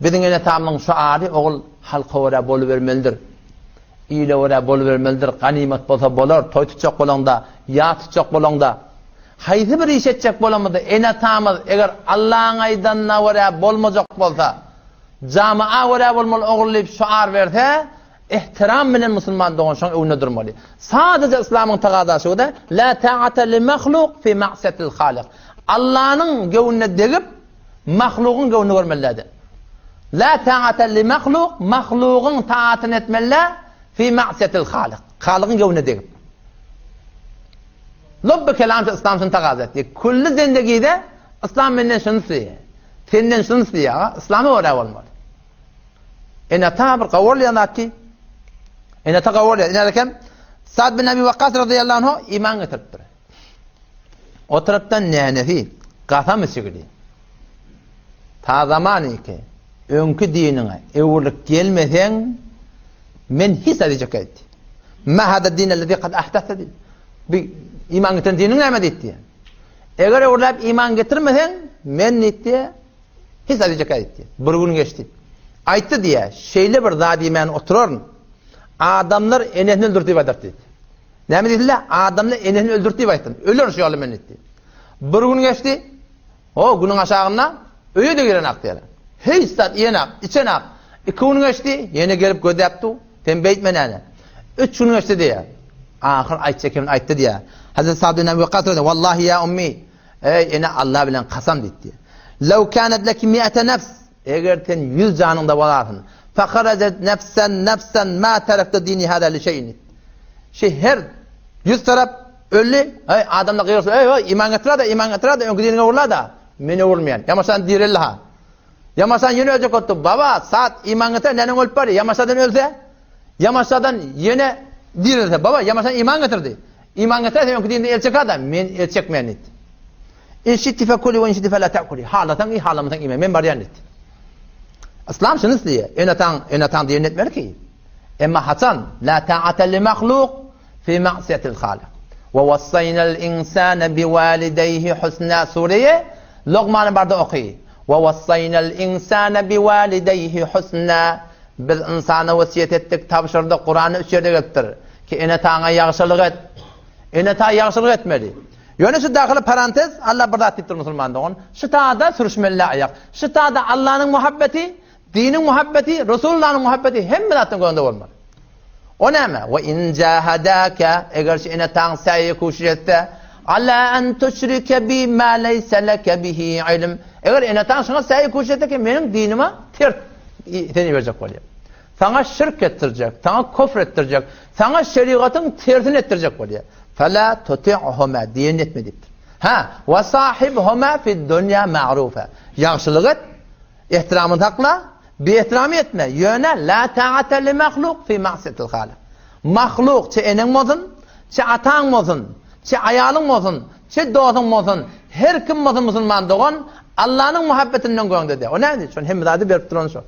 Bizim ene tamamın şuarı oğul halka ora boluvermelidir. İyle ora boluvermelidir. Ganimet bolsa bolar, toy tutacak bolanda, yağ tutacak bolanda. Haydi bir iş edecek bolamıdı. Ene tamamı eğer Allah'ın aydanına ora bolmayacak bolsa, cami'a ora bolmalı oğullayıp şuar verse, ihtiram bilen Müslüman doğan şoň öňünde durmaly. Sadece İslamyň tagadasy o da la ta'ata li mahluk fi ma'siyatil halik. Allah'ın göwnüne degip mahlukun göwnüne görmelidir. La ta'ata li mahluk, mahlukun taatyn etmeli fi ma'siyatil halik. Halykyň göwnüne degip. Lobbe kelamda İslam şunu tagaza etdi. Kullu zindagide İslam menden şunu istiyor. Senden şunu istiyor. İslam'a ora bolmaly. Ene ta bir gawul yanatki. Ene ta gawul yanatki. Sa'd bin Abi Waqqas radıyallahu anhu iman getirdi. O taraftan nenefi qasam sigidi. Ta zamanı ki önkü dinine evlilik gelmesen men hiç edecek etti. Ma hada din ellezî kad ahdatha din. Bir iman getiren dinin näme diýdi? Eger orlap iman getirmesen men nitdi hiç edecek etti. Bir gün geçti. Aytdı diýe, şeýle bir zat iman oturaryn. Adamlar enehini öldürdi dedi. Näme diýdiler? Adamlar enehini öldürdi diýip aýtdy. Öler şu ýaly men nitdi. Bir gün geçti. O günün aşağına öýe de giren akdylar. Hey zat ýenak, içenak. 2 gün geçti, ýene gelip gödäpdi. Tembeýtmenäne. 3 gün geçdi diýe. Ahir aýtsakem aýtdy diýe. Hazrat Sa'd bin Abi Waqqas wallahi ya ummi, ey ene Allah bilen qasam diýdi. Law kanat laki 100 nafs, eger sen 100 janyňda bolarsyň, fa kharajat nafsan ma tarakta dini hada li şeyin. Her 100 tarap ölli, ey adamlar gyrsa, ey iman getiradi, öňkü dinine urlada, meni urmayan. Yamasan diýerler. Yamasan ýene öjek otdy. Baba, saat iman getir, näne öldü bari. Yamasadan ölse, yamasadan ýene diýerler. Baba, yamasan iman getirdi. İman getirse öňkü dinine elçek adam, men elçekmen dit. İnşitti fekuli ve inşitti fela ta'kuli. Halatan iyi, halamatan iman. Men baryan dit. İslam şunu istiyor. Enatan diyen etmeli ki. Emma Hasan, la ta'ata li mahluk fi ma'siyatil halik. Ve vassaynal insane bi valideyhi husna sureye Luqman barda okuyor. Ve vassaynal insane bi valideyhi husna. Biz insana vasiyet ettik, tabşırdık, Kur'an'ı 3 yerde getir. Ki enatana yaxşılık et. Enata yaxşılık etmeli. Yani şu dahili parantez Allah burada atittir Müslümanlığı. Şu taada sürüşmeli ayak. Şu taada Allah'ın muhabbeti, dinin muhabbeti, Resulullah'ın muhabbeti hem milatın koyunda olmalı. O ne mi? Ve in cahadaka eğer şu enatan sayi kuşrette ala en tuşrike bi ma leyse leke bihi ilim. Eğer enatan şuna sayi kuşrette ki benim dinime tert seni verecek oluyor. Sana şirk ettirecek, sana kufr ettirecek, sana şeriatın tersini ettirecek oluyor. فَلَا تُطِعْهُمَا diyen etmediptir. وَصَاحِبْهُمَا فِي الدُّنْيَا مَعْرُوفًا ihtiramını et, ihtiramını takla, bir ihtiramı etme. Yöne la ta'ata li mahluk fi ma'siyatil halik. Mahluk çe enen mozun, çe atan mozun, çe ayalın mozun, çe doğdun mozun, her kim mozun Müslüman doğan Allah'ın muhabbetinden koyun dedi. O neydi? Şunu hem verip duran şu.